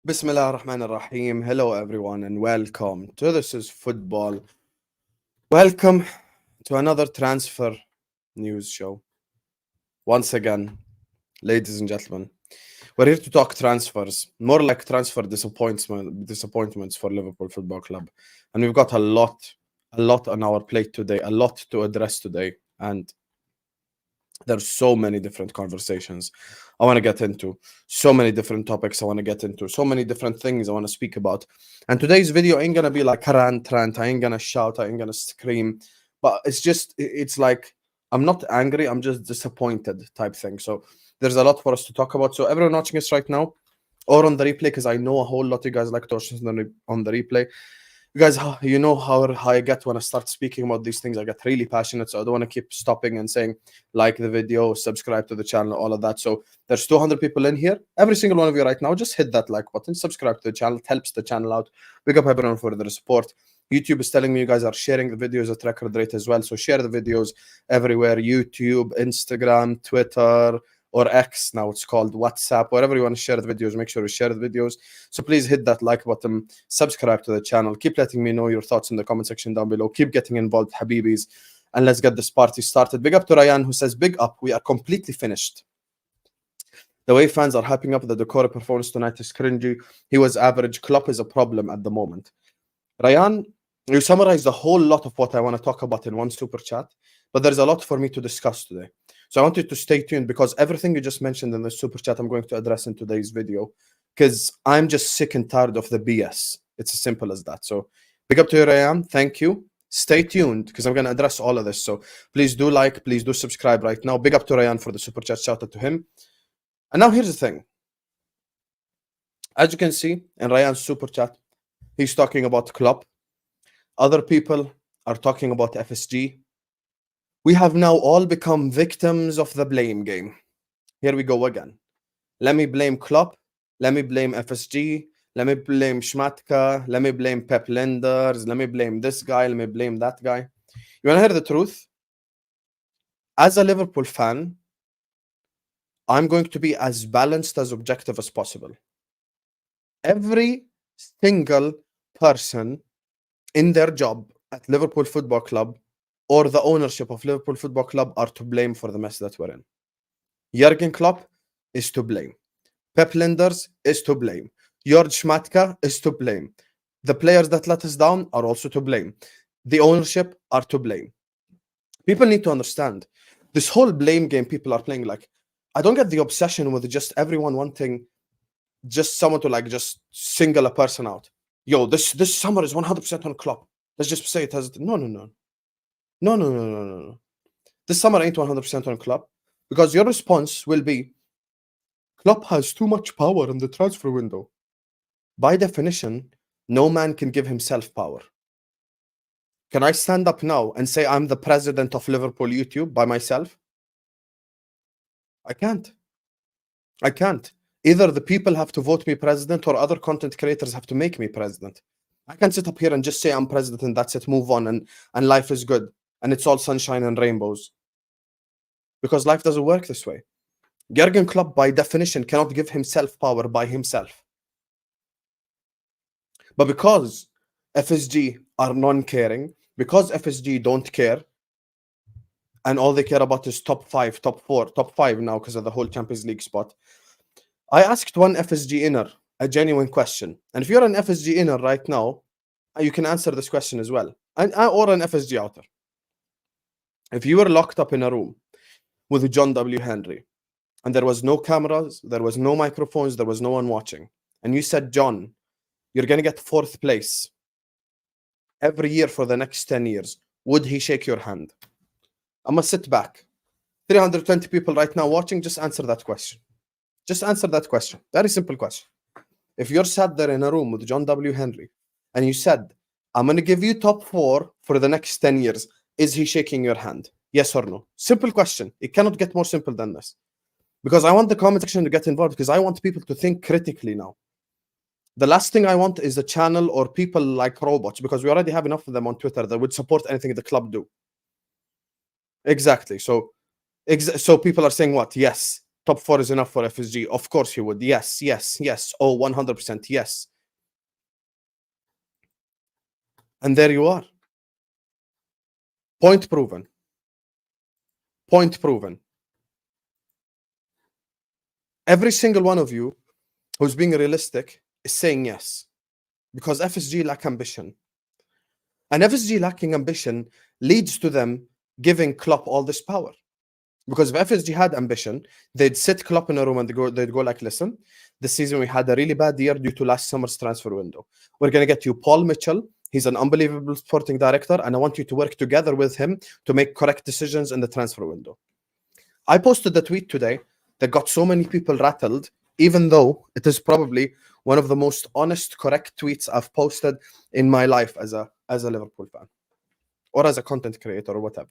Bismillah ar-Rahman ar-Rahim. Hello everyone and welcome to This is Football. Welcome to another transfer news show. Once again, ladies and gentlemen, we're here to talk transfers, more like transfer disappointments for Liverpool Football Club. And we've got a lot on our plate today, a lot to address today. And there's so many different conversations I want to get into, so many different topics I want to get into, so many different things I want to speak about. And today's video ain't gonna be like rant. I ain't gonna shout, I ain't gonna scream, but it's like I'm not angry, I'm just disappointed type thing. So there's a lot for us to talk about. So everyone watching us right now or on the replay, because I know a whole lot of you guys like to watch us on the replay. You guys, you know how I get when I start speaking about these things. I get really passionate, so I don't want to keep stopping and saying like the video, subscribe to the channel, all of that. So there's 200 people in here. Every single one of you right now, just hit that like button, subscribe to the channel. It helps the channel out. Big up everyone for their support. YouTube is telling me you guys are sharing the videos at record rate as well. So share the videos everywhere: YouTube, Instagram, Twitter, or X, now it's called WhatsApp. Wherever you want to share the videos, make sure you share the videos. So please hit that like button, subscribe to the channel, keep letting me know your thoughts in the comment section down below, keep getting involved, Habibis, and let's get this party started. Big up to Ryan, who says, big up, we are completely finished. The way fans are hyping up the Doucoure performance tonight is cringy. He was average. Klopp is a problem at the moment. Ryan, you summarized a whole lot of what I want to talk about in one super chat, but there's a lot for me to discuss today. So I want you to stay tuned, because everything you just mentioned in the super chat I'm going to address in today's video, because I'm just sick and tired of the BS. It's as simple as that. So big up to you, Ryan. Thank you. Stay tuned, because I'm going to address all of this. So please do like, please do subscribe right now. Big up to Ryan for the super chat. Shout out to him. And now here's the thing. As you can see in Ryan's super chat, he's talking about Klopp. Other people are talking about FSG. We have now all become victims of the blame game. Here we go again. Let me blame Klopp. Let me blame FSG. Let me blame Schmatka. Let me blame Pep Linders. Let me blame this guy. Let me blame that guy. You want to hear the truth? As a Liverpool fan, I'm going to be as balanced, as objective as possible. Every single person in their job at Liverpool Football Club or the ownership of Liverpool Football Club are to blame for the mess that we're in. Jurgen Klopp is to blame. Pep Linders is to blame. Georg Schmatka is to blame. The players that let us down are also to blame. The ownership are to blame. People need to understand this whole blame game people are playing. Like, I don't get the obsession with just everyone wanting just someone to like just single a person out. Yo, this summer is 100% on Klopp. Let's just say it as no. This summer ain't 100% on Klopp, because your response will be Klopp has too much power in the transfer window. By definition, no man can give himself power. Can I stand up now and say I'm the president of Liverpool YouTube by myself? I can't. Either the people have to vote me president, or other content creators have to make me president. I can't sit up here and just say I'm president and that's it, move on, and life is good and it's all sunshine and rainbows. Because life doesn't work this way. Jurgen Klopp, by definition, cannot give himself power by himself. But because FSG are non-caring, because FSG don't care, and all they care about is top 5, top 4, top 5 now because of the whole Champions League spot, I asked one FSG inner a genuine question. And if you're an FSG inner right now, you can answer this question as well. Or an FSG outer. If you were locked up in a room with John W. Henry, and there was no cameras, there was no microphones, there was no one watching, and you said, John, you're going to get 4th place every year for the next 10 years, would he shake your hand? I'm going to sit back. 320 people right now watching, just answer that question. Just answer that question. Very simple question. If you're sat there in a room with John W. Henry and you said, I'm going to give you top 4 for the next 10 years, is he shaking your hand? Yes or no? Simple question. It cannot get more simple than this. Because I want the comment section to get involved, because I want people to think critically now. The last thing I want is a channel or people like robots, because we already have enough of them on Twitter that would support anything the club do. Exactly. So people are saying what? Yes. top 4 is enough for FSG. Of course he would. Yes, yes, yes. Oh, 100% yes. And there you are. Point proven. Point proven. Every single one of you who's being realistic is saying yes. Because FSG lack ambition. And FSG lacking ambition leads to them giving Klopp all this power. Because if FSG had ambition, they'd sit Klopp in a room and they'd go like, listen, this season we had a really bad year due to last summer's transfer window. We're going to get you Paul Mitchell. He's an unbelievable sporting director, and I want you to work together with him to make correct decisions in the transfer window. I posted a tweet today that got so many people rattled, even though it is probably one of the most honest, correct tweets I've posted in my life as a Liverpool fan or as a content creator or whatever.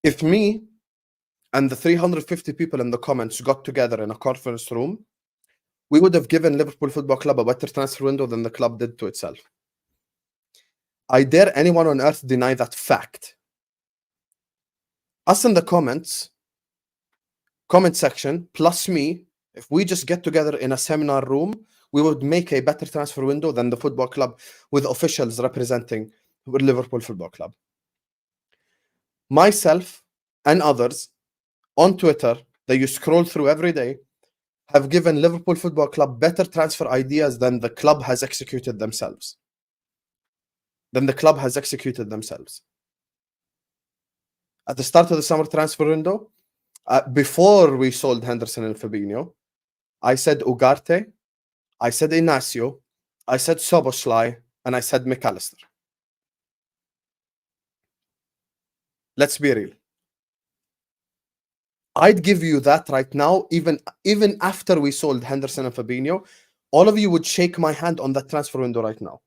If me and the 350 people in the comments got together in a conference room, we would have given Liverpool Football Club a better transfer window than the club did to itself. I dare anyone on earth deny that fact. Us in the comment section, plus me, if we just get together in a seminar room, we would make a better transfer window than the football club with officials representing Liverpool Football Club. Myself and others on Twitter that you scroll through every day have given Liverpool Football Club better transfer ideas than the club has executed themselves. At the start of the summer transfer window, before we sold Henderson and Fabinho, I said Ugarte, I said Inacio, I said Szoboszlai, and I said McAllister. Let's be real. I'd give you that right now, even after we sold Henderson and Fabinho, all of you would shake my hand on that transfer window right now.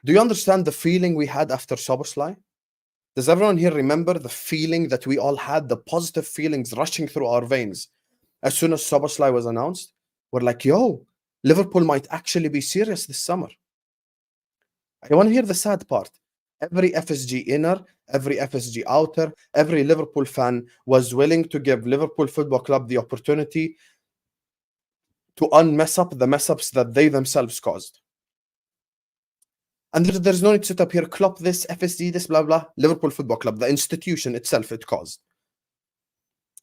Do you understand the feeling we had after Szoboszlai? Does everyone here remember the feeling that we all had, the positive feelings rushing through our veins as soon as Szoboszlai was announced? We're like, yo, Liverpool might actually be serious this summer. I want to hear the sad part. Every FSG inner, every FSG outer, every Liverpool fan was willing to give Liverpool Football Club the opportunity to unmess up the mess ups that they themselves caused. And there's no need to sit up here, Klopp this, FSG this, blah, blah. Liverpool Football Club, the institution itself, it caused.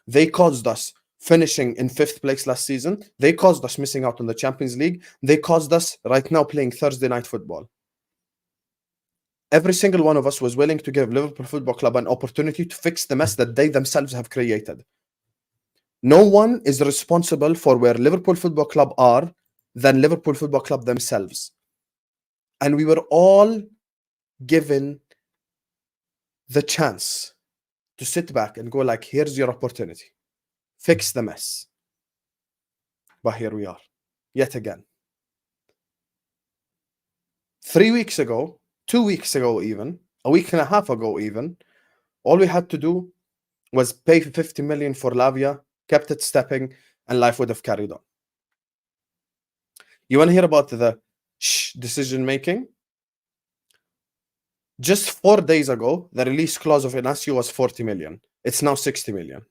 They caused us finishing in 5th place last season. They caused us missing out on the Champions League. They caused us right now playing Thursday night football. Every single one of us was willing to give Liverpool Football Club an opportunity to fix the mess that they themselves have created. No one is responsible for where Liverpool Football Club are than Liverpool Football Club themselves. And we were all given the chance to sit back and go like, here's your opportunity. Fix the mess. But here we are, yet again. 3 weeks ago, 2 weeks ago even, a week and a half ago even, all we had to do was pay 50 million for Lavia, kept it stepping, and life would have carried on. You want to hear about the decision making? Just 4 days ago, the release clause of Inacio was 40 million. It's now 60 million.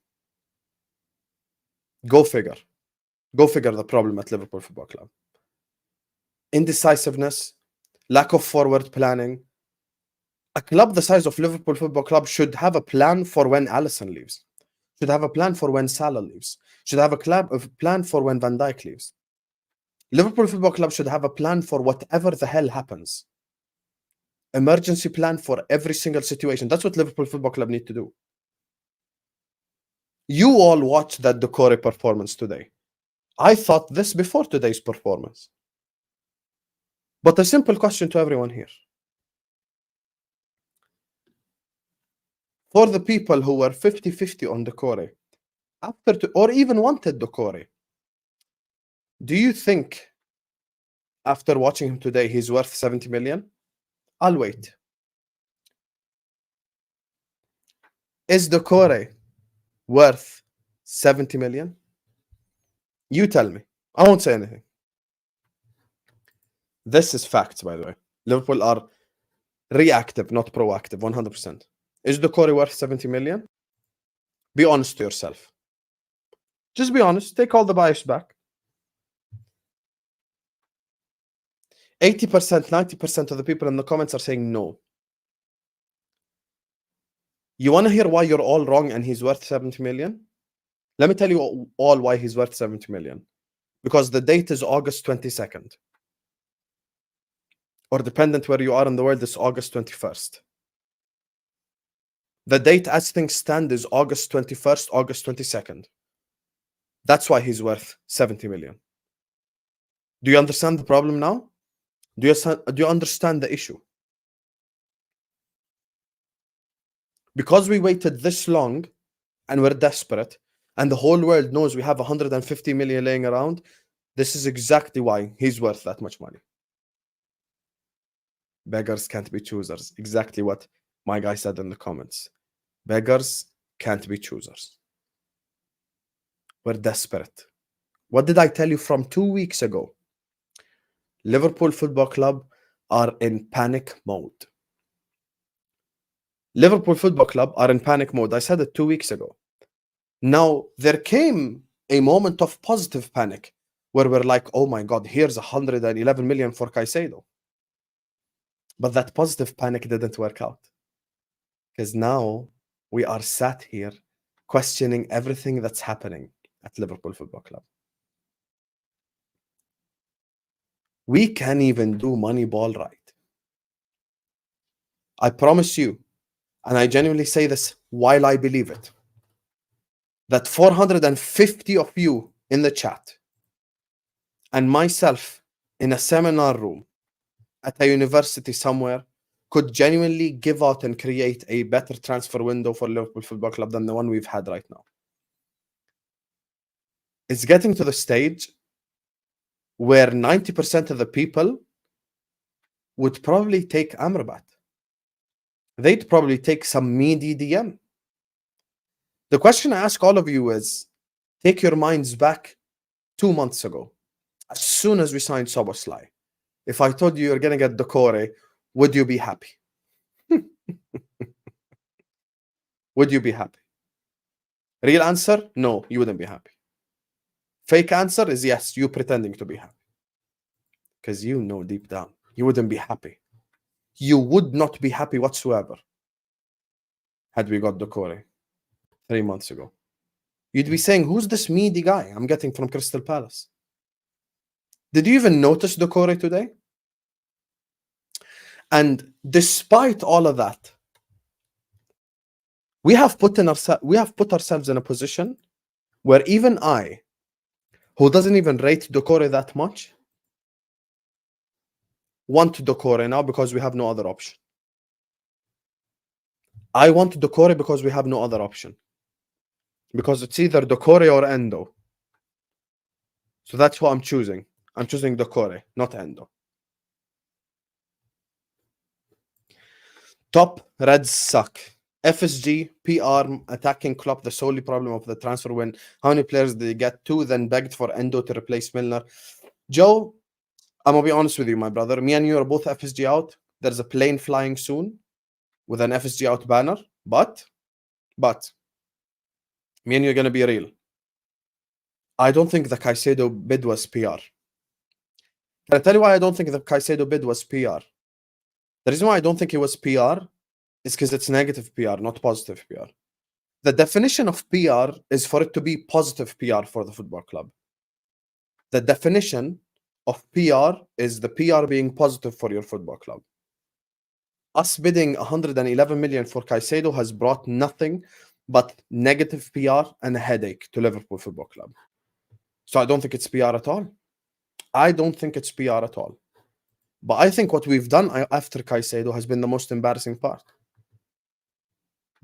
Go figure. Go figure the problem at Liverpool Football Club. Indecisiveness, lack of forward planning. A club the size of Liverpool Football Club should have a plan for when Alisson leaves. Should have a plan for when Salah leaves. Should have a plan for when Van Dijk leaves. Liverpool Football Club should have a plan for whatever the hell happens. Emergency plan for every single situation. That's what Liverpool Football Club need to do. You all watched that Doucoure performance today. I thought this before today's performance. But a simple question to everyone here. For the people who were 50-50 on Doucoure, or even wanted Doucoure, do you think after watching him today he's worth 70 million? I'll wait. Is Doucoure worth 70 million? You tell me. I won't say anything. This is facts, by the way. Liverpool are reactive, not proactive, 100%. Is Doucoure worth 70 million? Be honest to yourself. Just be honest. Take all the bias back. 80%, 90% of the people in the comments are saying no. You want to hear why you're all wrong and he's worth 70 million? Let me tell you all why he's worth 70 million. Because the date is August 22nd. Or dependent where you are in the world, it's August 21st. The date as things stand is August 21st, August 22nd. That's why he's worth 70 million. Do you understand the problem now? Do you understand the issue? Because we waited this long and we're desperate and the whole world knows we have 150 million laying around, this is exactly why he's worth that much money. Beggars can't be choosers. Exactly what my guy said in the comments. Beggars can't be choosers. We're desperate. What did I tell you from 2 weeks ago? Liverpool Football Club are in panic mode. Liverpool Football Club are in panic mode. I said it 2 weeks ago. Now, there came a moment of positive panic where we're like, oh my God, here's 111 million for Caicedo. But that positive panic didn't work out. Because now we are sat here questioning everything that's happening at Liverpool Football Club. We can't even do Moneyball right. I promise you, and I genuinely say this while I believe it, that 450 of you in the chat and myself in a seminar room at a university somewhere could genuinely give out and create a better transfer window for Liverpool Football Club than the one we've had right now. It's getting to the stage where 90% of the people would probably take Amrabat. They'd probably take some meaty DM. The question I ask all of you is, take your minds back 2 months ago. As soon as we signed Szoboszlai, if I told you you're going to get Doucoure, would you be happy? Would you be happy? Real answer, no, you wouldn't be happy. Fake answer is yes, you pretending to be happy. Because you know deep down, you wouldn't be happy. You would not be happy whatsoever had we got Doucoure 3 months ago. You'd be saying, who's this meaty guy I'm getting from Crystal Palace? Did you even notice Doucoure today? And despite all of that, we have put ourselves in a position where even I, who doesn't even rate Doucoure that much, want Doucoure now because we have no other option. I want Doucoure because we have no other option. Because it's either Doucoure or Endo. So that's what I'm choosing. I'm choosing Doucoure, not Endo. Top Reds suck. FSG, PR, attacking Klopp, the solely problem of the transfer win. How many players did they get? 2, then begged for Endo to replace Milner. Joe, I'm going to be honest with you, my brother. Me and you are both FSG out. There's a plane flying soon with an FSG out banner. But, me and you are going to be real. I don't think the Caicedo bid was PR. Can I tell you why I don't think the Caicedo bid was PR? The reason why I don't think it was PR is because it's negative PR, not positive PR. The definition of PR is for it to be positive PR for the football club. The definition of PR is the PR being positive for your football club. Us bidding 111 million for Caicedo has brought nothing but negative PR and a headache to Liverpool Football Club. So I don't think it's PR at all. I don't think it's PR at all. But I think what we've done after Caicedo has been the most embarrassing part.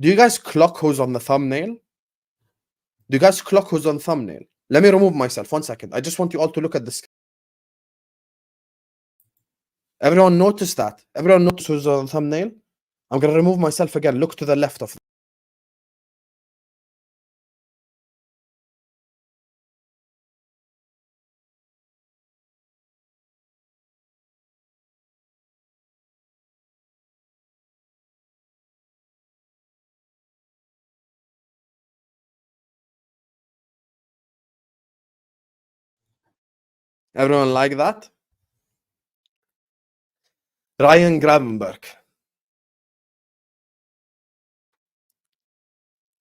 Do you guys clock who's on the thumbnail? Do you guys clock who's on thumbnail? Let me remove myself. 1 second. I just want you all to look at this. Everyone notice that? Everyone notice who's on thumbnail? I'm going to remove myself again. Look to the left of Everyone like that? Ryan Gravenberch.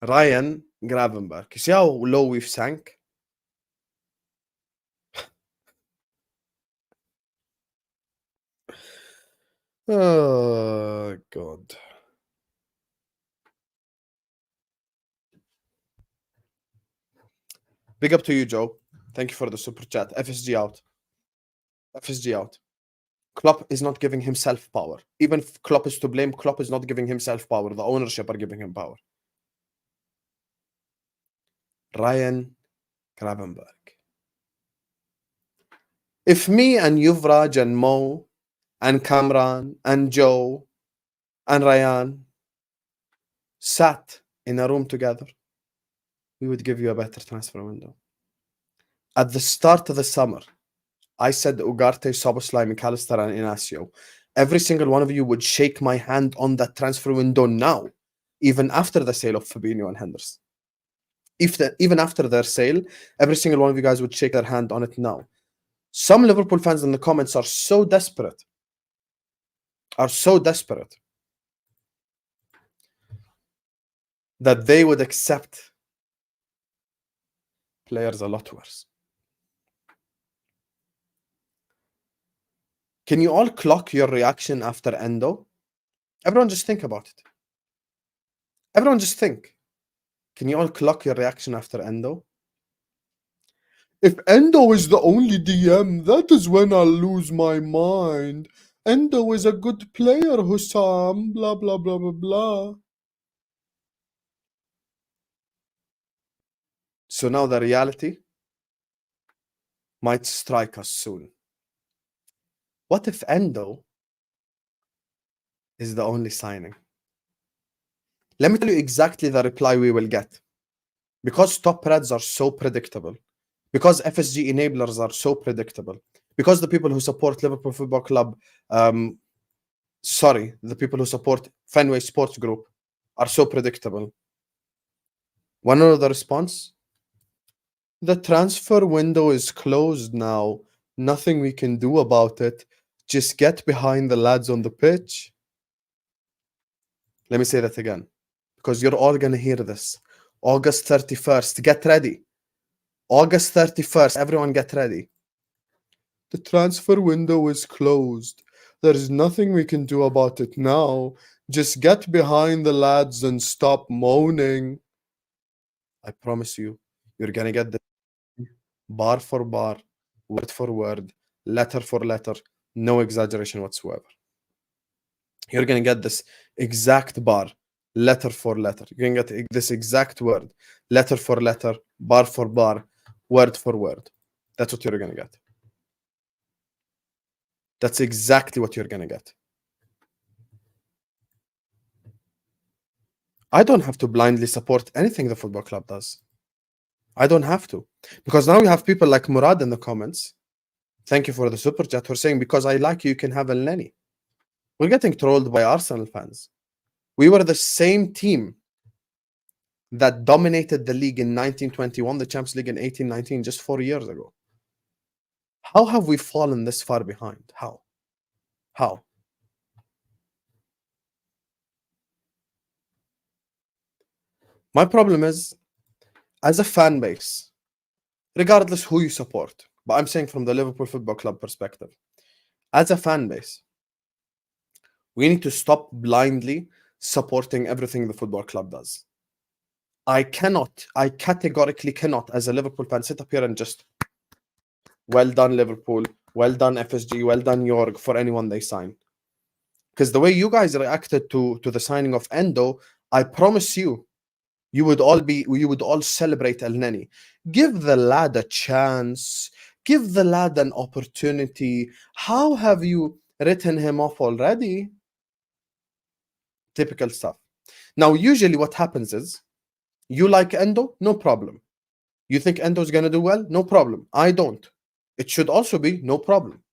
Ryan Gravenberch. You see how low we've sank? Oh, God. Big up to you, Joe. Thank you for the super chat. FSG out. FSG out. Klopp is not giving himself power. Even if Klopp is to blame, Klopp is not giving himself power. The ownership are giving him power. Ryan Gravenberch. If me and Yuvraj and Mo and Kamran and Joe and Ryan sat in a room together, we would give you a better transfer window. At the start of the summer, I said Ugarte, Soboslai, McAllister, and Inacio. Every single one of you would shake my hand on that transfer window now, even after the sale of Fabinho and Henderson. Even after their sale, every single one of you guys would shake their hand on it now. Some Liverpool fans in the comments are so desperate, that they would accept players a lot worse. Can you all clock your reaction after Endo? Everyone just think about it. Everyone just think. Can you all clock your reaction after Endo? If Endo is the only DM, that is when I'll lose my mind. Endo is a good player, Hussam. Blah, blah, blah, blah, blah. So now the reality might strike us soon. What if Endo is the only signing? Let me tell you exactly the reply we will get. Because top Reds are so predictable, because FSG enablers are so predictable, because the people who support Liverpool Football Club, the people who support Fenway Sports Group are so predictable. Want to know the response? The transfer window is closed now. Nothing we can do about it. Just get behind the lads on the pitch. Let me say that again, because you're all going to hear this. August 31st, get ready. August 31st, everyone get ready. The transfer window is closed. There is nothing we can do about it now. Just get behind the lads and stop moaning. I promise you, you're going to get this bar for bar, word for word, letter for letter, no exaggeration whatsoever. You're going to get this exact bar, letter for letter. You're going to get this exact word, letter for letter, bar for bar, word for word. That's what you're going to get. That's exactly what you're going to get. I don't have to blindly support anything the football club does. I don't have to. Because now we have people like Murad in the comments. Thank you for the super chat for saying, because I like you can have El Neni. We're getting trolled by Arsenal fans. We were the same team that dominated the league in 1921, the Champions League in 1819, just 4 years ago. How have we fallen this far behind? How? My problem is, as a fan base, regardless who you support, but I'm saying from the Liverpool Football Club perspective, as a fan base, we need to stop blindly supporting everything the football club does. I categorically cannot, as a Liverpool fan, sit up here and just, well done Liverpool, well done FSG, well done York for anyone they sign. Because the way you guys reacted to the signing of Endo, I promise you, you would all celebrate El Neni. Give the lad a chance. Give the lad an opportunity. How have you written him off already? Typical stuff. Now, usually what happens is, you like Endo? No problem. You think Endo's going to do well? No problem. I don't. It should also be no problem.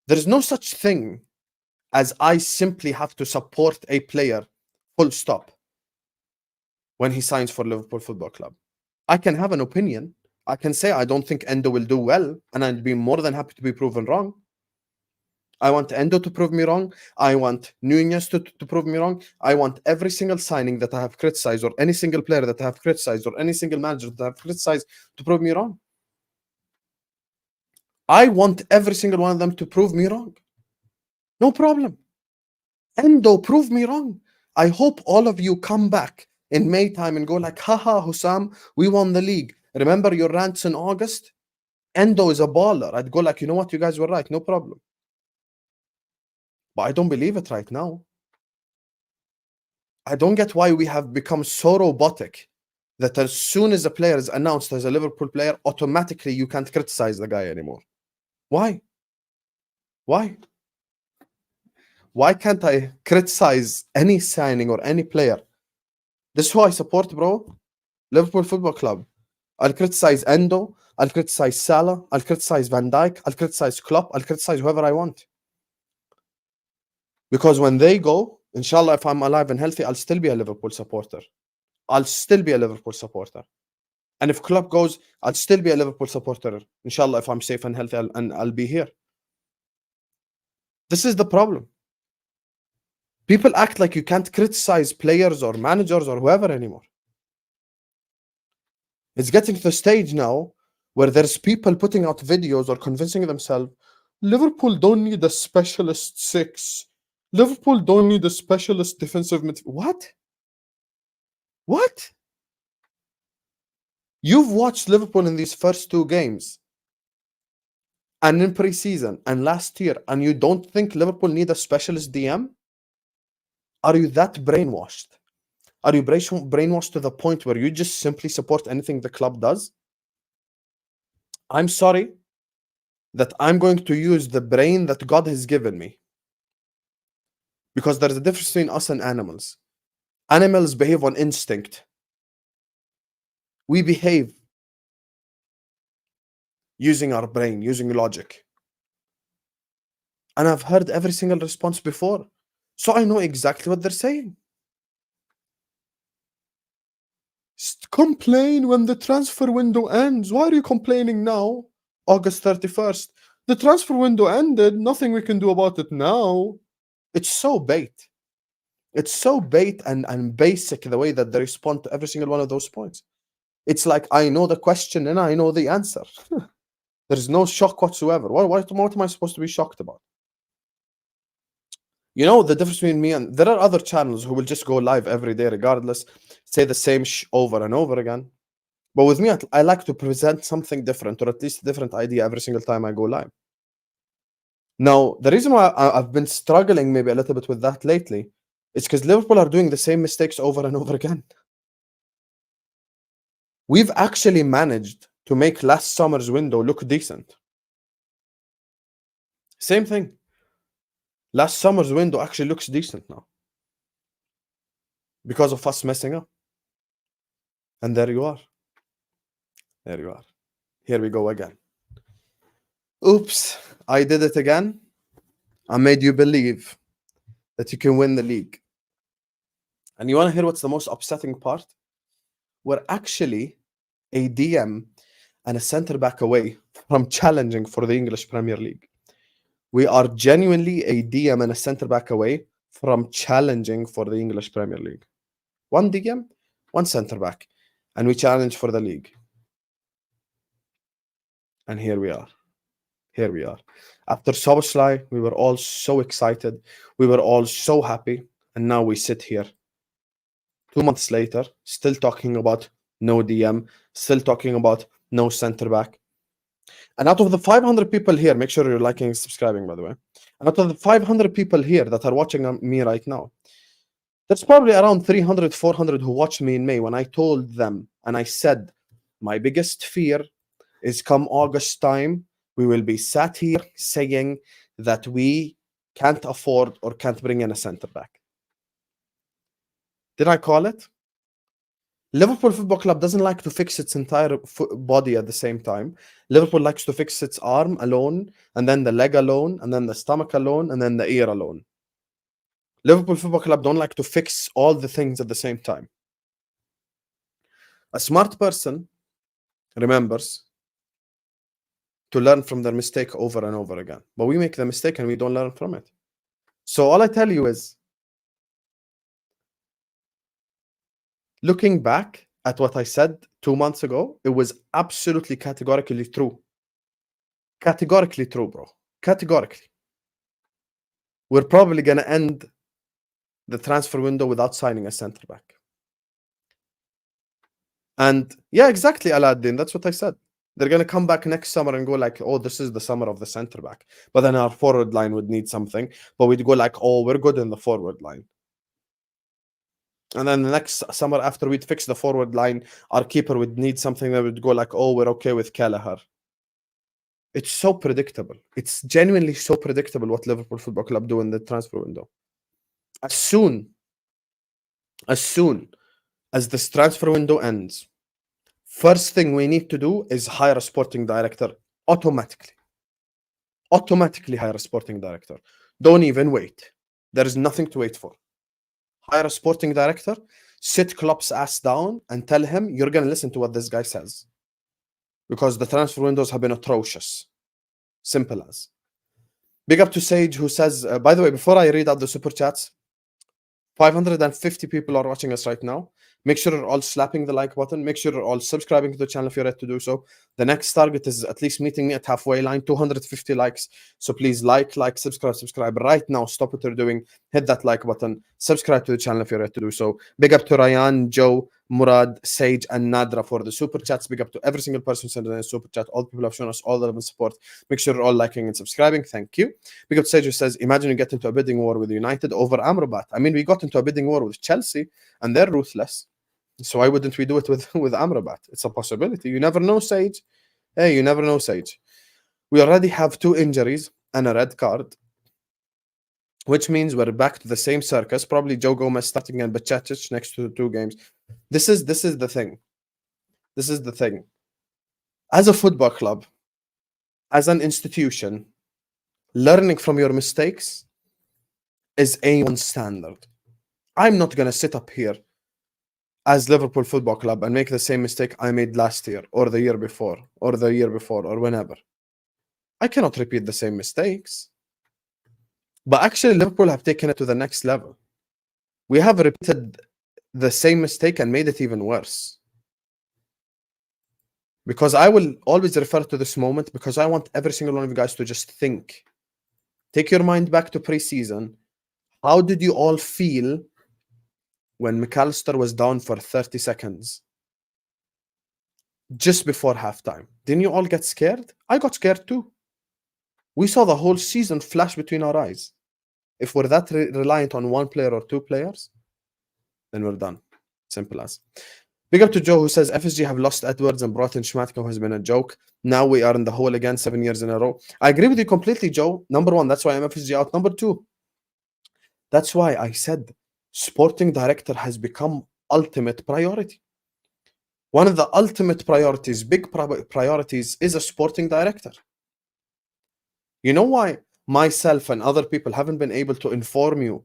There's no such thing as I simply have to support a player, full stop, when he signs for Liverpool Football Club. I can have an opinion. I can say I don't think Endo will do well, and I'd be more than happy to be proven wrong. I want Endo to prove me wrong. I want Nunez to prove me wrong. I want every single signing that I have criticized, or any single player that I have criticized, or any single manager that I have criticized to prove me wrong. I want every single one of them to prove me wrong. No problem. Endo, prove me wrong. I hope all of you come back in May time and go like, haha, Hussam, we won the league. Remember your rants in August? Endo is a baller. I'd go like, you know what, you guys were right, no problem. But I don't believe it right now. I don't get why we have become so robotic that as soon as a player is announced as a Liverpool player, automatically you can't criticize the guy anymore. Why? Why? Why can't I criticize any signing or any player? This is who I support, bro. Liverpool Football Club. I'll criticize Endo. I'll criticize Salah. I'll criticize Van Dijk. I'll criticize Klopp. I'll criticize whoever I want. Because when they go, inshallah, if I'm alive and healthy, I'll still be a Liverpool supporter. I'll still be a Liverpool supporter. And if Klopp goes, I'll still be a Liverpool supporter. Inshallah, if I'm safe and healthy, I'll be here. This is the problem. People act like you can't criticize players or managers or whoever anymore. It's getting to the stage now where there's people putting out videos or convincing themselves, Liverpool don't need a specialist 6. Liverpool don't need a specialist defensive midfield. What? What? You've watched Liverpool in these first 2 games and in pre-season and last year, and you don't think Liverpool need a specialist DM? Are you that brainwashed? Are you brainwashed to the point where you just simply support anything the club does? I'm sorry that I'm going to use the brain that God has given me. Because there's a difference between us and animals. Animals behave on instinct. We behave using our brain, using logic. And I've heard every single response before. So I know exactly what they're saying. Complain when the transfer window ends. Why are you complaining now? August 31st. The transfer window ended. Nothing we can do about it now. It's so bait. It's so bait and basic the way that they respond to every single one of those points. It's like, I know the question and I know the answer. There's no shock whatsoever. What am I supposed to be shocked about? You know, the difference between me and... There are other channels who will just go live every day regardless, say the same over and over again. But with me, I like to present something different, or at least a different idea every single time I go live. Now, the reason why I've been struggling maybe a little bit with that lately is because Liverpool are doing the same mistakes over and over again. We've actually managed to make last summer's window look decent. Same thing. Last summer's window actually looks decent now. Because of us messing up. And there you are. There you are. Here we go again. Oops, I did it again. I made you believe that you can win the league. And you want to hear what's the most upsetting part? We're actually a DM and a centre-back away from challenging for the English Premier League. We are genuinely a DM and a centre-back away from challenging for the English Premier League. One DM, one centre-back, and we challenge for the league. And here we are. Here we are. After Soboslai, we were all so excited. We were all so happy. And now we sit here 2 months later, still talking about no DM, still talking about no centre-back. And out of the 500 people here, make sure you're liking and subscribing, by the way. And out of the 500 people here that are watching me right now, there's probably around 300, 400 who watched me in May when I told them and I said, my biggest fear is come August time, we will be sat here saying that we can't afford or can't bring in a centre-back. Did I call it? Liverpool Football Club doesn't like to fix its entire body at the same time. Liverpool likes to fix its arm alone, and then the leg alone, and then the stomach alone, and then the ear alone. Liverpool Football Club don't like to fix all the things at the same time. A smart person remembers to learn from their mistake over and over again. But we make the mistake and we don't learn from it. So all I tell you is, looking back at what I said 2 months ago, it was absolutely categorically true. Categorically true, bro. Categorically. We're probably going to end the transfer window without signing a centre back. And yeah, exactly, Aladdin. That's what I said. They're going to come back next summer and go like, oh, this is the summer of the centre back. But then our forward line would need something. But we'd go like, oh, we're good in the forward line. And then the next summer, after we'd fix the forward line, our keeper would need something that would go like, oh, we're okay with Kelleher. It's so predictable. It's genuinely so predictable what Liverpool Football Club do in the transfer window. As soon as this transfer window ends, first thing we need to do is hire a sporting director automatically. Automatically hire a sporting director. Don't even wait. There is nothing to wait for. Hire a sporting director, sit Klopp's ass down and tell him you're going to listen to what this guy says. Because the transfer windows have been atrocious. Simple as. Big up to Sage, who says, by the way, before I read out the super chats, 550 people are watching us right now. Make sure you're all slapping the like button. Make sure you're all subscribing to the channel if you're ready to do so. The next target is at least meeting me at halfway line, 250 likes. So please like, subscribe right now. Stop what you're doing. Hit that like button. Subscribe to the channel if you're ready to do so. Big up to Ryan, Joe, Murad, Sage, and Nadra for the super chats. Big up to every single person who sent in a super chat. All the people have shown us all the love and support. Make sure you're all liking and subscribing. Thank you. Big up to Sage, who says, imagine you get into a bidding war with United over Amrabat. I mean, we got into a bidding war with Chelsea, and they're ruthless. So why wouldn't we do it with Amrabat? It's a possibility. You never know, Sage. Hey, you never know, Sage. We already have 2 injuries and a red card, which means we're back to the same circus. Probably Joe Gomez starting and Bacetich next to 2 games. This is the thing. This is the thing. As a football club, as an institution, learning from your mistakes is A1 standard. I'm not going to sit up here as Liverpool Football Club and make the same mistake I made last year or the year before or the year before or whenever. I cannot repeat the same mistakes. But actually, Liverpool have taken it to the next level. We have repeated the same mistake and made it even worse. Because I will always refer to this moment because I want every single one of you guys to just think. Take your mind back to pre-season. How did you all feel when McAllister was down for 30 seconds? Just before halftime. Didn't you all get scared? I got scared too. We saw the whole season flash between our eyes. If we're that reliant on 1 player or 2 players, then we're done. Simple as. Big up to Joe, who says FSG have lost Edwards and brought in Schmatke, who has been a joke. Now we are in the hole again 7 years in a row. I agree with you completely, Joe. Number 1, that's why I'm FSG out. Number 2, that's why I said sporting director has become ultimate priority. One of the ultimate priorities, big priorities, is a sporting director. You know why myself and other people haven't been able to inform you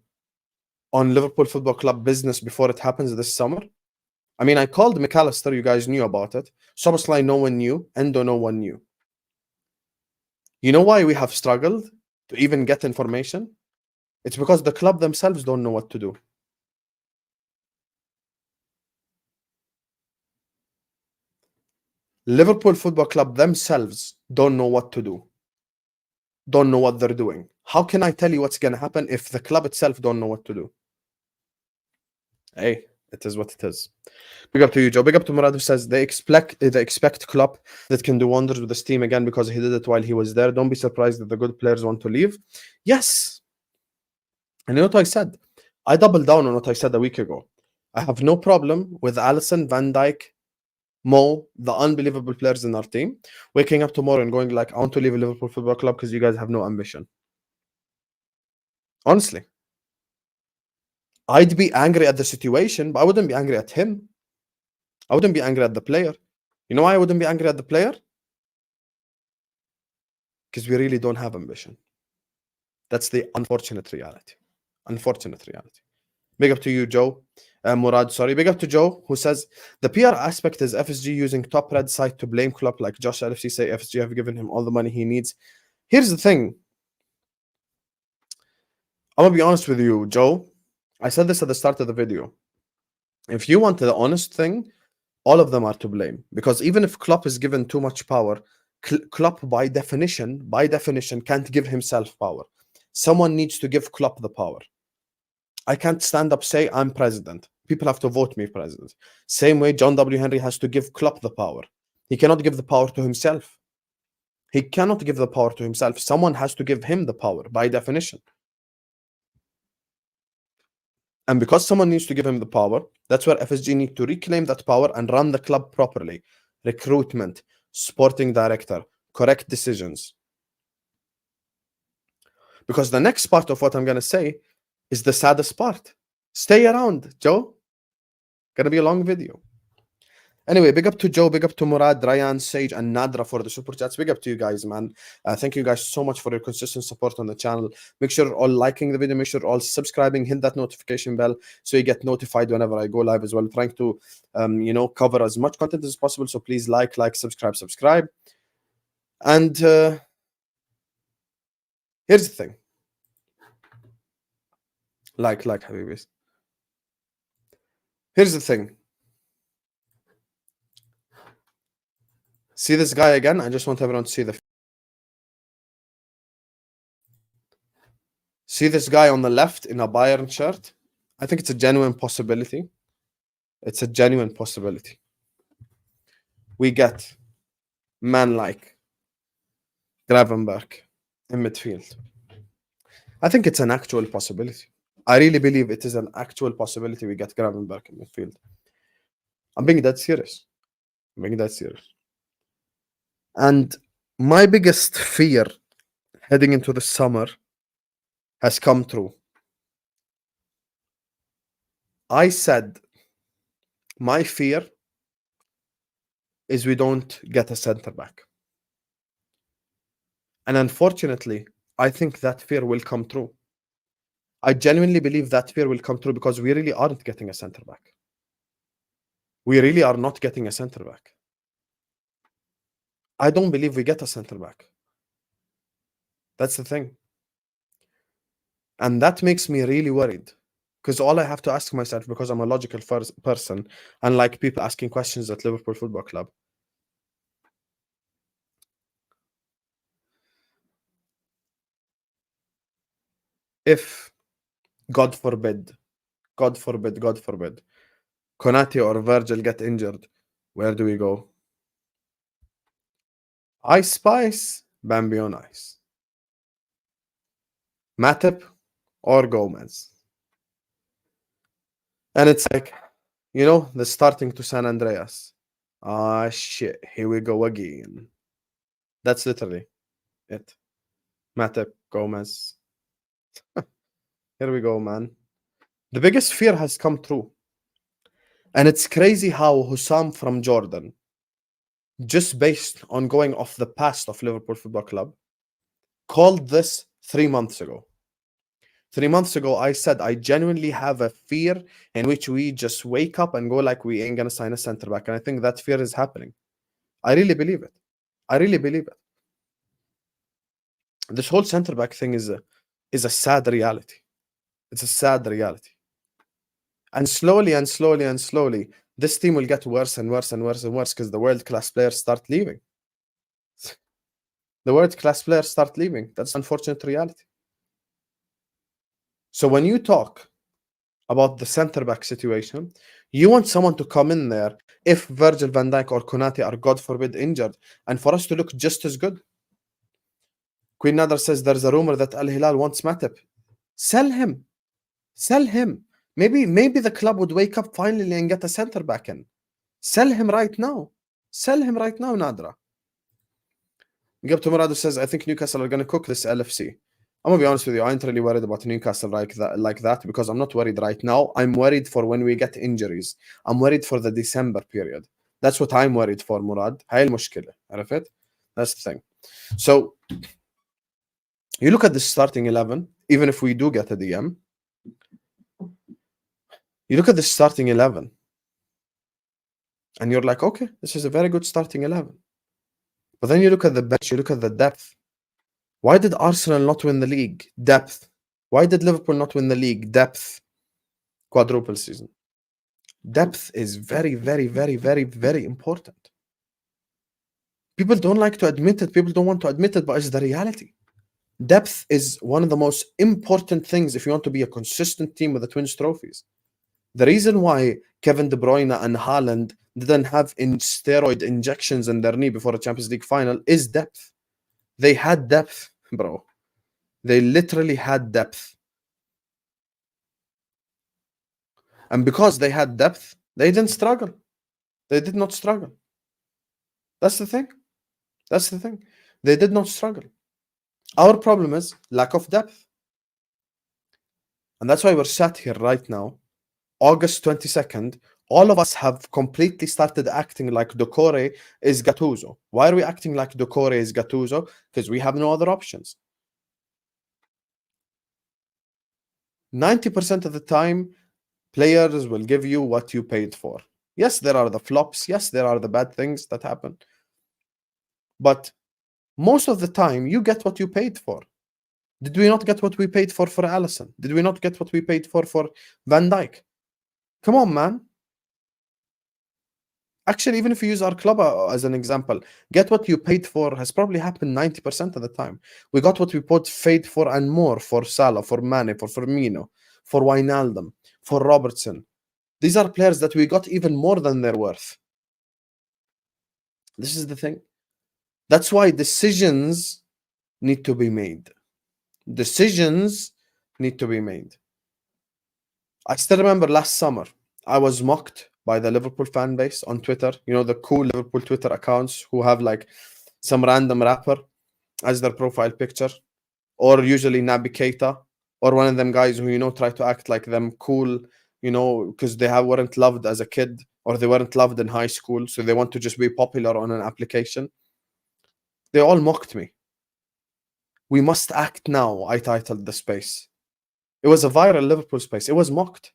on Liverpool Football Club business before it happens this summer? I mean, I called McAllister, you guys knew about it. Soboslai, no one knew. Endo, no one knew. You know why we have struggled to even get information? It's because the club themselves don't know what to do. Liverpool Football Club themselves don't know what to do. Don't know what they're doing. How can I tell you what's going to happen if the club itself don't know what to do? Hey, it is what it is. Big up to you, Joe. Big up to Murad, who says they expect Klopp that can do wonders with this team again because he did it while he was there. Don't be surprised that the good players want to leave. Yes. And you know what I said? I doubled down on what I said a week ago. I have no problem with Alisson, Van Dijk, Mo, the unbelievable players in our team, waking up tomorrow and going like, I want to leave a Liverpool Football Club because you guys have no ambition. Honestly. I'd be angry at the situation, but I wouldn't be angry at him. I wouldn't be angry at the player. You know why I wouldn't be angry at the player? Because we really don't have ambition. That's the unfortunate reality. Unfortunate reality. Big up to you, Joe. Murad, sorry. Big up to Joe, who says the PR aspect is FSG using top red site to blame Klopp, like Josh LFC say FSG have given him all the money he needs. Here's the thing. I'm gonna be honest with you, Joe. I said this at the start of the video. If you want the honest thing, all of them are to blame. Because even if Klopp is given too much power, Klopp by definition can't give himself power. Someone needs to give Klopp the power. I can't stand up say I'm president. People have to vote me president. Same way John W. Henry has to give Klopp the power. He cannot give the power to himself. He cannot give the power to himself. Someone has to give him the power by definition. And because someone needs to give him the power, that's where FSG need to reclaim that power and run the club properly. Recruitment, sporting director, correct decisions. Because the next part of what I'm going to say is the saddest part. Stay around, Joe. Gonna be a long video. Anyway, big up to Joe, big up to Murad, Ryan, Sage, and Nadra for the super chats. Big up to you guys, man. Thank you guys so much for your consistent support on the channel. Make sure you're all liking the video. Make sure you're all subscribing. Hit that notification bell so you get notified whenever I go live as well. Trying to, cover as much content as possible. So please like, subscribe. And here's the thing. Like, Habibis. Here's the thing. See this guy again? I just want everyone to see See this guy on the left in a Bayern shirt? I think it's a genuine possibility. It's a genuine possibility. We get man like Gravenberch in midfield. I think it's an actual possibility. I really believe it is an actual possibility we get Gravenberch in midfield. I'm being that serious. And my biggest fear heading into the summer has come true. I said my fear is we don't get a center back. And unfortunately, I think that fear will come true. I genuinely believe that fear will come true because we really aren't getting a center back. We really are not getting a center back. I don't believe we get a center back. That's the thing. And that makes me really worried. Because all I have to ask myself, because I'm a logical person, unlike people asking questions at Liverpool Football Club, if, God forbid, Konate or Virgil get injured, where do we go? Ice Spice, Bambi on Ice. Matip or Gomez. And it's like, the starting to San Andreas. Ah, shit, here we go again. That's literally it. Matip, Gomez. Here we go, man. The biggest fear has come true. And it's crazy how Hussam from Jordan, just based on going off the past of Liverpool Football Club, called this 3 months ago. 3 months ago, I said I genuinely have a fear in which we just wake up and go like we ain't going to sign a center back. And I think that fear is happening. I really believe it. This whole center back thing is a sad reality. It's a sad reality. And slowly, this team will get worse and worse because the world-class players start leaving. That's an unfortunate reality. So when you talk about the center-back situation, you want someone to come in there if Virgil van Dijk or Konate are, God forbid, injured, and for us to look just as good. Queen Nadar says there's a rumor that Al Hilal wants Matip. Sell him. Maybe the club would wake up finally and get a center back in. Sell him right now, Nadra. Gabto Murado says, I think Newcastle are going to cook this LFC. I'm going to be honest with you, I ain't really worried about Newcastle like that because I'm not worried right now. I'm worried for when we get injuries. I'm worried for the December period. That's what I'm worried for, Murad. هاي المشكلة. عرفت? That's the thing. So, you look at the starting 11, even if we do get a DM, You look at the starting 11 and you're like, okay, this is a very good starting 11. But then you look at the bench, you look at the depth. Why did Arsenal not win the league? Depth. Why did Liverpool not win the league? Depth. Quadruple season. Depth is very, very, very, very, very important. People don't like to admit it. People don't want to admit it, but it's the reality. Depth is one of the most important things if you want to be a consistent team with the Twins trophies. The reason why Kevin De Bruyne and Haaland didn't have steroid injections in their knee before a Champions League final is depth. They had depth, bro. They literally had depth. And because they had depth, they didn't struggle. They did not struggle. That's the thing. That's the thing. They did not struggle. Our problem is lack of depth. And that's why we're sat here right now, August 22nd. All of us have completely started acting like Doucoure is Gattuso. Why are we acting like Doucoure is Gattuso? Because we have no other options. 90% of the time, players will give you what you paid for. Yes, there are the flops. Yes, there are the bad things that happen. But most of the time, you get what you paid for. Did we not get what we paid for Alisson? Did we not get what we paid for Van Dijk? Come on, man. Actually, even if you use our club as an example, get what you paid for has probably happened 90% of the time. We got what we paid for and more for Salah, for Mane, for Firmino, for Wijnaldum, for Robertson. These are players that we got even more than their worth. This is the thing. That's why decisions need to be made. Decisions need to be made. I still remember last summer, I was mocked by the Liverpool fan base on Twitter. You know, the cool Liverpool Twitter accounts who have like some random rapper as their profile picture, or usually Naby Keita, or one of them guys who, you know, try to act like them cool, you know, because they weren't loved as a kid or they weren't loved in high school. So they want to just be popular on an application. They all mocked me. We must act now, I titled the space. It was a viral Liverpool space. It was mocked.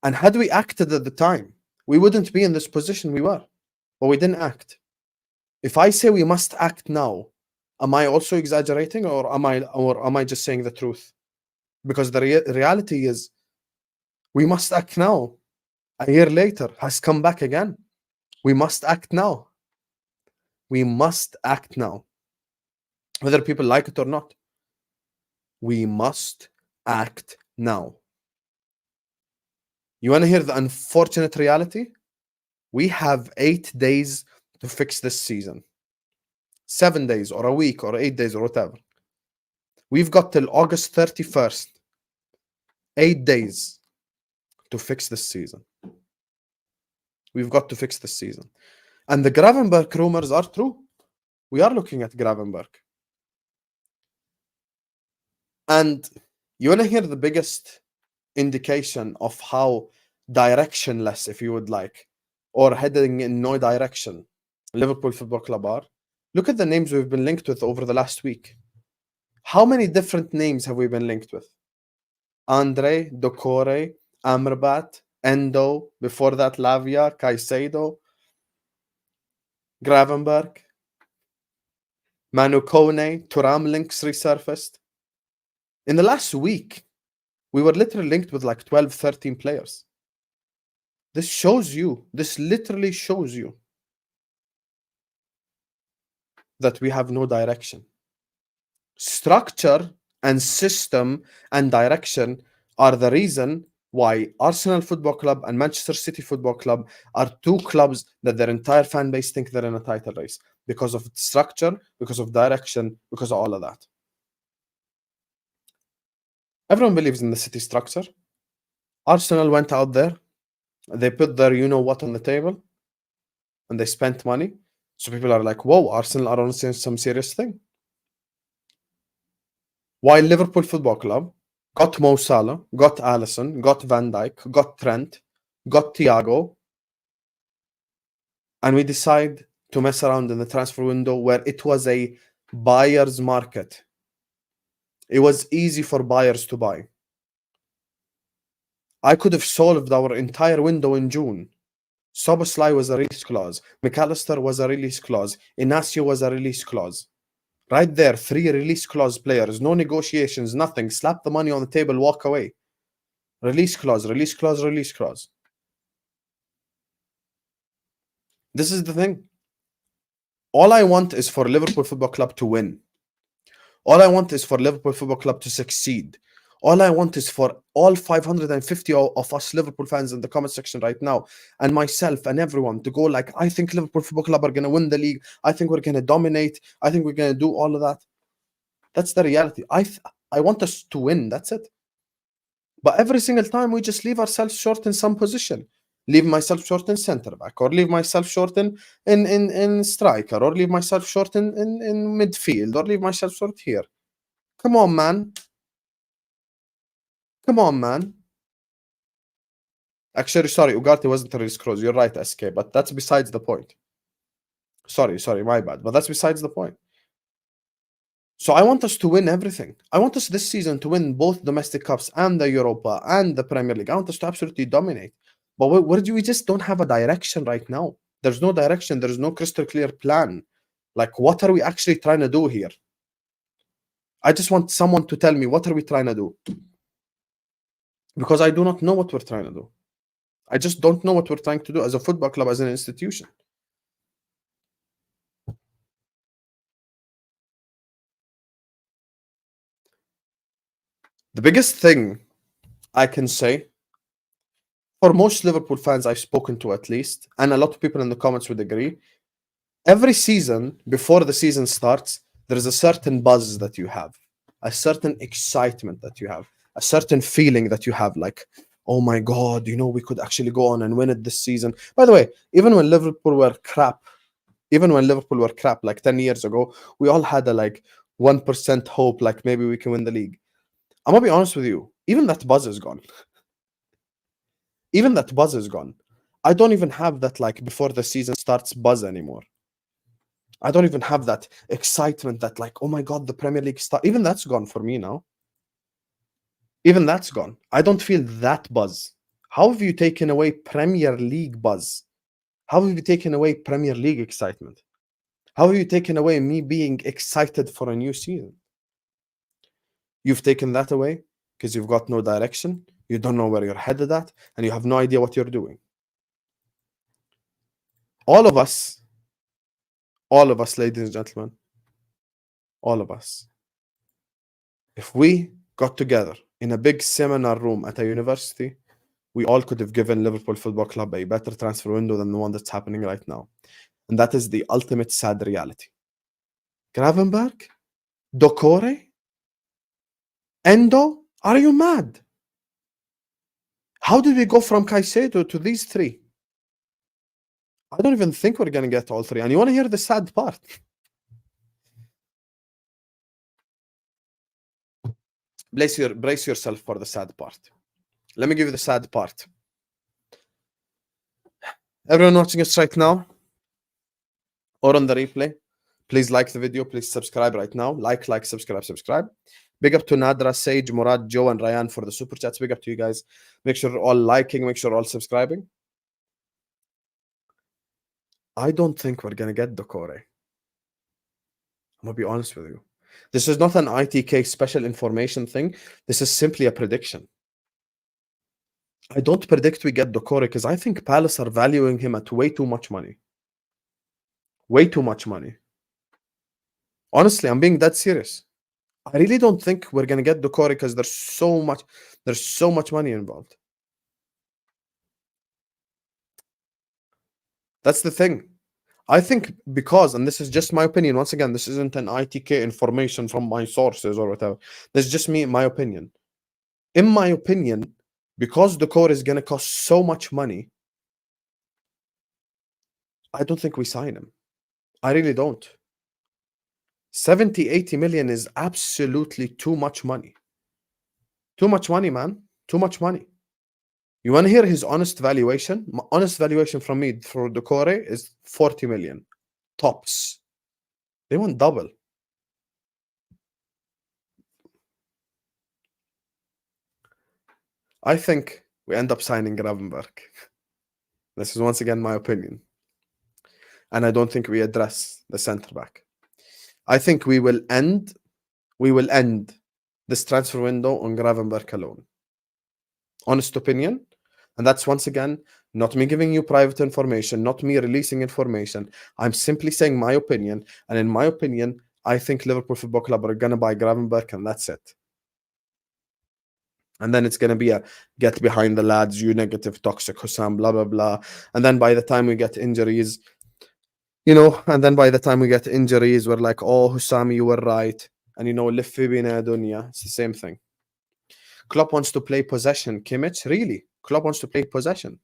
And had we acted at the time, we wouldn't be in this position we were. But we didn't act. If I say we must act now, am I also exaggerating or am I just saying the truth? Because the reality is we must act now. A year later has come back again. We must act now. We must act now. Whether people like it or not. We must act now. You want to hear the unfortunate reality? We have 8 days to fix this season. 7 days or a week or 8 days or whatever. We've got till August 31st. 8 days to fix this season. We've got to fix this season. And the Gravenberch rumors are true. We are looking at Gravenberch. And you want to hear the biggest indication of how directionless, if you would like, or heading in no direction Liverpool Football Club are? Look at the names we've been linked with over the last week. How many different names have we been linked with? Andre, Doucoure, Amrabat, Endo, before that Lavia, Caicedo, Gravenberch, Manu Kone, Thuram links resurfaced. In the last week, we were literally linked with like 12, 13 players. This literally shows you that we have no direction. Structure and system and direction are the reason why Arsenal Football Club and Manchester City Football Club are two clubs that their entire fan base think they're in a title race. Because of structure, because of direction, because of all of that. Everyone believes in the City structure. Arsenal went out there. They put their you-know-what on the table. And they spent money. So people are like, whoa, Arsenal are on some serious thing. While Liverpool Football Club got Mo Salah, got Alisson, got Van Dijk, got Trent, got Thiago, and we decide to mess around in the transfer window where it was a buyer's market. It was easy for buyers to buy. I could have solved our entire window in June. Soboslai was a release clause. McAllister was a release clause. Inacio was a release clause. Right there, 3 release clause players, no negotiations, nothing. Slap the money on the table, walk away. Release clause, release clause, release clause. This is the thing. All I want is for Liverpool Football Club to win. All I want is for Liverpool Football Club to succeed. All I want is for all 550 of us Liverpool fans in the comment section right now, and myself and everyone, to go like, I think Liverpool Football Club are going to win the league. I think we're going to dominate. I think we're going to do all of that. That's the reality. I want us to win. That's it. But every single time we just leave ourselves short in some position. Leave myself short in centre back, or leave myself short in striker, or leave myself short in midfield, or leave myself short here. Come on, man. Come on, man. Actually, sorry, Ugarte wasn't a release clause. You're right, SK, but that's besides the point. Sorry, my bad. But that's besides the point. So I want us to win everything. I want us this season to win both domestic cups and the Europa and the Premier League. I want us to absolutely dominate. But we just don't have a direction right now. There's no direction. There's no crystal clear plan. Like, what are we actually trying to do here? I just want someone to tell me, what are we trying to do? Because I do not know what we're trying to do. I just don't know what we're trying to do as a football club, as an institution. The biggest thing I can say, for most Liverpool fans I've spoken to at least, and a lot of people in the comments would agree, every season, before the season starts, there's a certain buzz that you have, a certain excitement that you have, a certain feeling that you have, like, oh my God, we could actually go on and win it this season. By the way, even when Liverpool were crap, like 10 years ago, we all had a like 1% hope, like maybe we can win the league. I'm gonna be honest with you, even that buzz is gone. Even that buzz is gone. I don't even have that like before the season starts buzz anymore. I don't even have that excitement that like, oh my God, the Premier League start. Even that's gone for me now. Even that's gone. I don't feel that buzz. How have you taken away Premier League buzz? How have you taken away Premier League excitement? How have you taken away me being excited for a new season? You've taken that away because you've got no direction, you don't know where you're headed at, and you have no idea what you're doing. All of us, ladies and gentlemen, all of us, if we got together in a big seminar room at a university, we all could have given Liverpool Football Club a better transfer window than the one that's happening right now. And that is the ultimate sad reality. Gravenberch? Doucoure? Endo? Are you mad? How did we go from Caicedo to these 3? I don't even think we're going to get all 3. And you want to hear the sad part? Brace yourself for the sad part. Let me give you the sad part. Everyone watching us right now or on the replay, please like the video. Please subscribe right now. Like, subscribe. Big up to Nadra, Sage, Murad, Joe, and Ryan for the super chats. Big up to you guys. Make sure you're all liking. Make sure you're all subscribing. I don't think we're going to get Doucoure. I'm going to be honest with you. This is not an ITK special information thing. This is simply a prediction. I don't predict we get Doucoure because I think Palace are valuing him at way too much money. Way too much money. Honestly, I'm being that serious. I really don't think we're going to get Doucoure because there's so much money involved. That's the thing. I think because, and this is just my opinion, once again, this isn't an ITK information from my sources or whatever. This is just me, my opinion. In my opinion, because Doucoure is going to cost so much money, I don't think we sign him. I really don't. 70-80 million is absolutely too much money. Too much money, man. Too much money. You want to hear his honest valuation? My honest valuation from me for Doucoure is 40 million. Tops. They want double. I think we end up signing Gravenberch. This is once again my opinion. And I don't think we address the centre back. I think we will end this transfer window on Gravenberch alone. Honest opinion. And that's once again not me giving you private information, not me releasing information. I'm simply saying my opinion. And in my opinion, I think Liverpool Football Club are going to buy Gravenberch, and that's it. And then it's going to be a get behind the lads, you negative, toxic, Hussam, blah, blah, blah. And then by the time we get injuries, we're like, oh, Hussam, you were right. And, Liffi bina dunya. It's the same thing. Klopp wants to play possession. Kimmich, really? Klopp wants to play possession.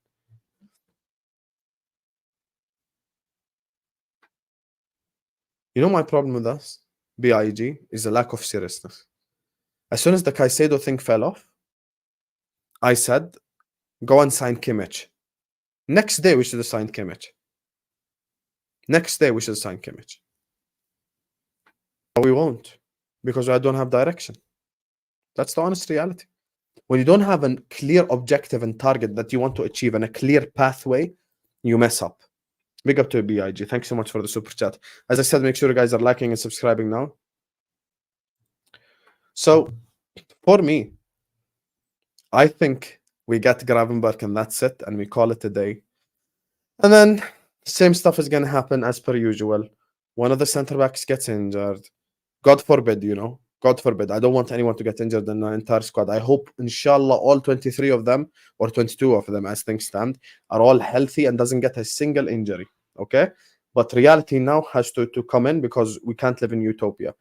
My problem with us, BIG, is a lack of seriousness. As soon as the Caicedo thing fell off, I said, go and sign Kimmich. Next day, we should have signed Kimmich. But we won't, because I don't have direction. That's the honest reality. When you don't have a clear objective and target that you want to achieve and a clear pathway, you mess up. Big up to BIG. Thanks so much for the super chat. As I said, make sure you guys are liking and subscribing now. So, for me, I think we get Gravenberch and that's it, and we call it a day. And then, same stuff is going to happen as per usual. One of the centre backs gets injured. God forbid, God forbid. I don't want anyone to get injured in the entire squad. I hope, inshallah, all 23 of them, or 22 of them as things stand, are all healthy and doesn't get a single injury. Okay? But reality now has to come in, because we can't live in utopia.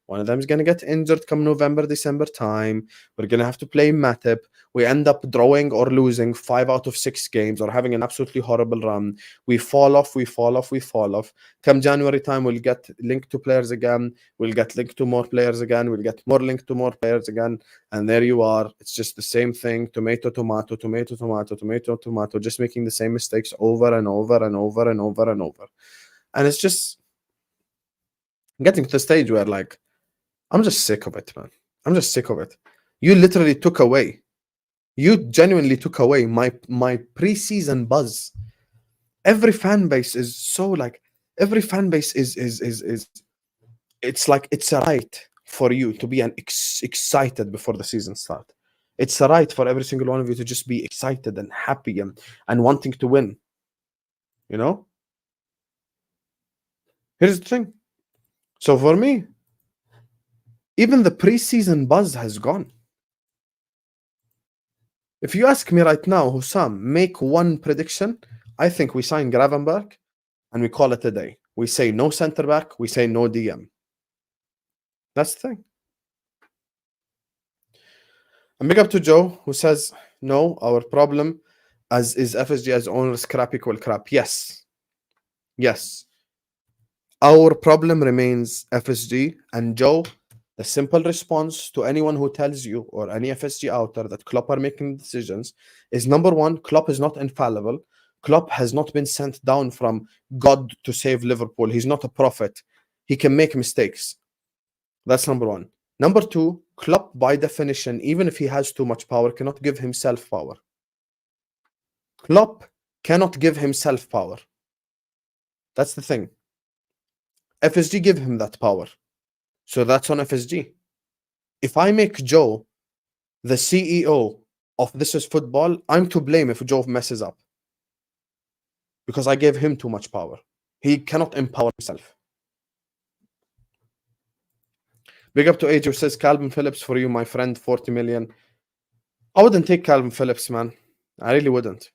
One of them is going to get injured come November, December time. We're going to have to play Matip. We end up drawing or losing 5 out of 6 games or having an absolutely horrible run. We fall off. Come January time, we'll get linked to players again. We'll get linked to more players again. We'll get more linked to more players again. And there you are. It's just the same thing. Tomato, just making the same mistakes over and over. And it's just getting to the stage where, I'm just sick of it, man. I'm just sick of it. You literally genuinely took away my preseason buzz. Every fan base is so every fan base is it's like it's a right for you to be excited before the season starts. It's a right for every single one of you to just be excited and happy and wanting to win. Here's the thing. So for me, even the preseason buzz has gone. If you ask me right now, Hussam, make one prediction, I think we sign Gravenberch and we call it a day. We say no centre back, we say no DM. That's the thing. And big up to Joe, who says, no, our problem is FSG as owners crap equal crap. Yes. Our problem remains FSG. And Joe, the simple response to anyone who tells you, or any FSG out there, that Klopp are making decisions is, number one, Klopp is not infallible. Klopp has not been sent down from God to save Liverpool. He's not a prophet. He can make mistakes. That's number one. Number two, Klopp, by definition, even if he has too much power, cannot give himself power. Klopp cannot give himself power. That's the thing. FSG give him that power. So that's on FSG. If I make Joe the CEO of This Is Football, I'm to blame if Joe messes up. Because I gave him too much power. He cannot empower himself. Big up to AJ, who says, Calvin Phillips for you, my friend, 40 million. I wouldn't take Calvin Phillips, man. I really wouldn't,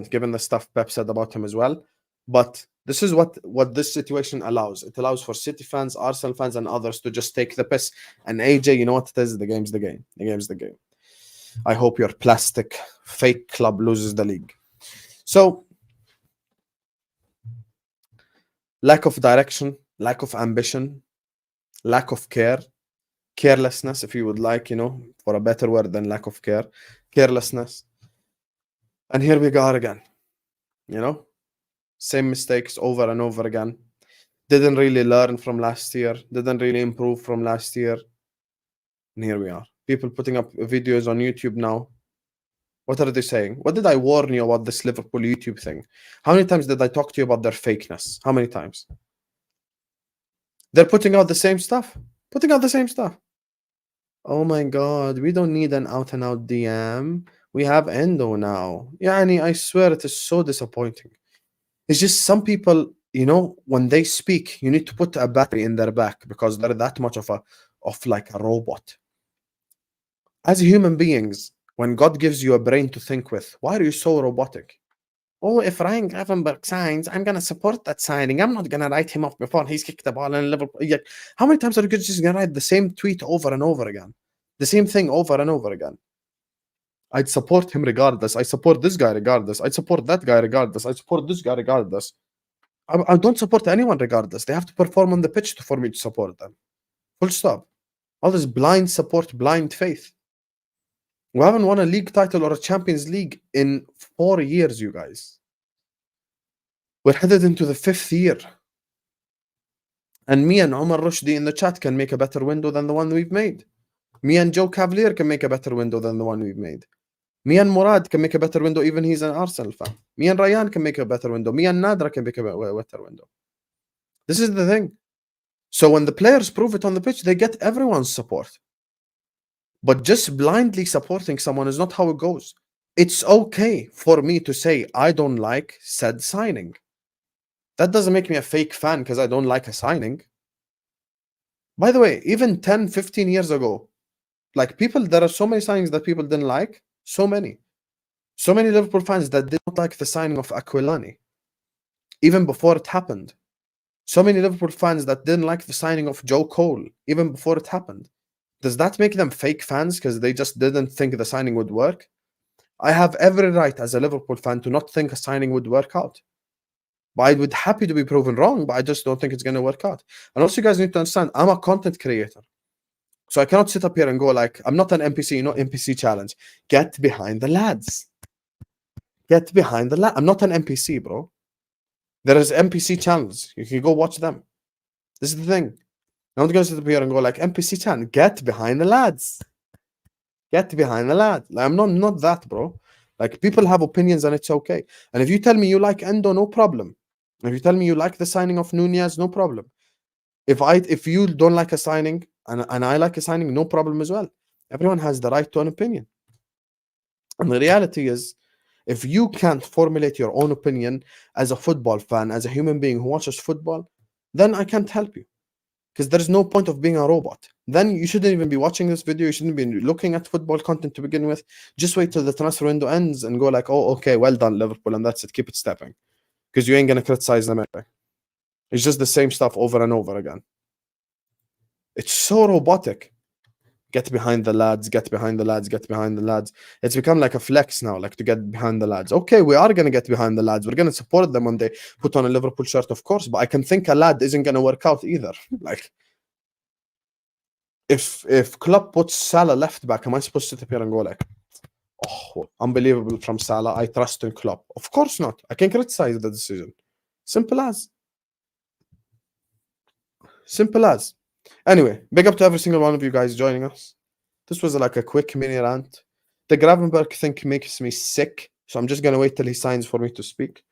given the stuff Pep said about him as well. But this is what this situation allows. It allows for City fans, Arsenal fans, and others to just take the piss. And AJ, you know what it is? The game's the game. I hope your plastic fake club loses the league. So, lack of direction, lack of ambition, lack of care, carelessness, if you would like, for a better word than lack of care, carelessness. And here we go again, same mistakes over and over again. Didn't really learn from last year, didn't really improve from last year. And here we are. People putting up videos on YouTube now What are they saying? What did I warn you about this Liverpool YouTube thing? How many times did I talk to you about their fakeness? How many times? They're putting out the same stuff. Putting out the same stuff. Oh my god, we don't need an out and out DM. We have Endo now. Yani, I swear it is so disappointing. It's just some people, you know, when they speak, you need to put a battery in their back because they're that much of like a robot. As human beings, when God gives you a brain to think with, why are you so robotic? Oh, if Ryan Gravenberch signs, I'm going to support that signing. I'm not going to write him off before he's kicked the ball in Liverpool. Yeah. How many times are you just going to write the same tweet over and over again? The same thing over and over again. I'd support him regardless. I support this guy regardless. I'd support that guy regardless. I support this guy regardless. I don't support anyone regardless. They have to perform on the pitch for me to support them. Full stop. All this blind support, blind faith. We haven't won a league title or a Champions League in 4 years, you guys. We're headed into the 5th year. And me and Omar Rushdie in the chat can make a better window than the one we've made. Me and Joe Cavalier can make a better window than the one we've made. Me and Murad can make a better window, even he's an Arsenal fan. Me and Ryan can make a better window. Me and Nadra can make a better window. This is the thing. So when the players prove it on the pitch, they get everyone's support. But just blindly supporting someone is not how it goes. It's okay for me to say I don't like said signing. That doesn't make me a fake fan because I don't like a signing. By the way, even 10, 15 years ago, like there are so many signings that people didn't like. So many Liverpool fans that did not like the signing of Aquilani, even before it happened. So many Liverpool fans that didn't like the signing of Joe Cole, even before it happened. Does that make them fake fans because they just didn't think the signing would work? I have every right as a Liverpool fan to not think a signing would work out. But I would happy to be proven wrong, but I just don't think it's going to work out. And also, you guys need to understand, I'm a content creator. So I cannot sit up here and go like, I'm not an NPC, you know, NPC challenge. Get behind the lads. Get behind the lads. I'm not an NPC, bro. There is NPC channels. You can go watch them. This is the thing. I'm not going to sit up here and go like, NPC channel. Get behind the lads. Get behind the lads. Like, I'm not that, bro. Like, people have opinions and it's okay. And if you tell me you like Endo, no problem. If you tell me you like the signing of Nunez, no problem. If you don't like a signing and I like a signing, no problem as well. Everyone has the right to an opinion. And the reality is, if you can't formulate your own opinion as a football fan, as a human being who watches football, then I can't help you. Because there's no point of being a robot. Then you shouldn't even be watching this video. You shouldn't be looking at football content to begin with. Just wait till the transfer window ends and go like, oh, okay, well done, Liverpool, and that's it. Keep it stepping. Because you ain't going to criticize them anyway. It's just the same stuff over and over again. It's so robotic. Get behind the lads, get behind the lads, get behind the lads. It's become like a flex now, like to get behind the lads. Okay, we are going to get behind the lads. We're going to support them when they put on a Liverpool shirt, of course. But I can think a lad isn't going to work out either. Like, if Klopp puts Salah left back, am I supposed to sit up here and go like, oh, unbelievable from Salah, I trust in Klopp? Of course not. I can criticize the decision. Simple as. Simple as. Anyway, big up to every single one of you guys joining us. This was like a quick mini rant. The Gravenberch thing makes me sick, so I'm just going to wait till he signs for me to speak.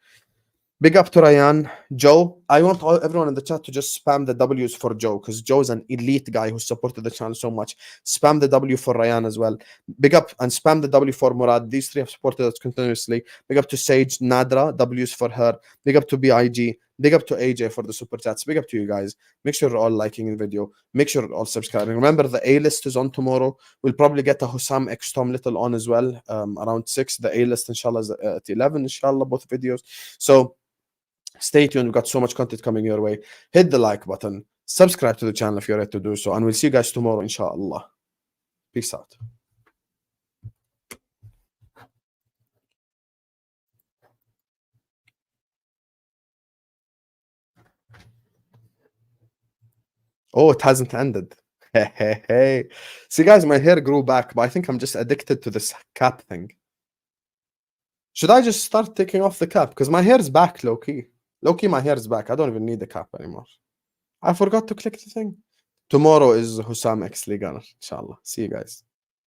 Big up to Ryan. Joe, I want everyone in the chat to just spam the W's for Joe, because Joe's an elite guy who supported the channel so much. Spam the W for Ryan as well. Big up and spam the W for Murad. These three have supported us continuously. Big up to Sage, Nadra, W's for her. Big up to BIG. Big up to AJ for the super chats. Big up to you guys. Make sure you're all liking the video. Make sure you're all subscribing. Remember, the A-list is on tomorrow. We'll probably get a Hussam X Tom Little on as well, around 6. The A-list, inshallah, is at 11, inshallah, both videos. So stay tuned. We've got so much content coming your way. Hit the like button. Subscribe to the channel if you're ready to do so. And we'll see you guys tomorrow, inshallah. Peace out. Oh, it hasn't ended. Hey. See, guys, my hair grew back, but I think I'm just addicted to this cap thing. Should I just start taking off the cap? Because my hair's back, low-key. Low-key, my hair's back. I don't even need the cap anymore. I forgot to click the thing. Tomorrow is Hussam X Liganer, inshallah. See you guys.